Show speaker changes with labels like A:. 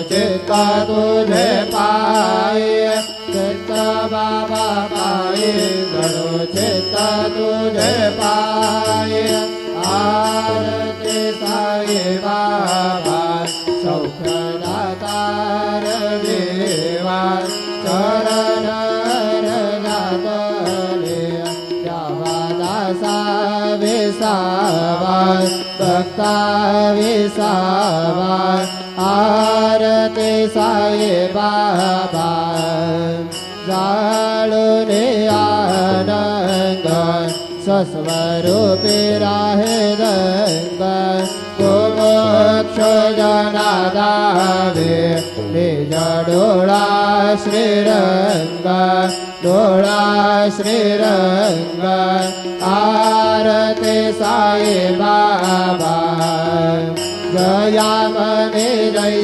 A: चित्त तुझे पाए चित्त बाबा पाए गणो चित्त तुझे पाए आरती साई बाबा सौख्यदातार देवा चरण रघातले दासा विसावा भक्ता विसावा आरती साई बाबा जाळूने आनंद स्वस्वरूपी राहे दंग मोक्ष जनादावे निज डोळा श्रीरंग डोळा श्रीरंग आरती साई बाबा जया मने जय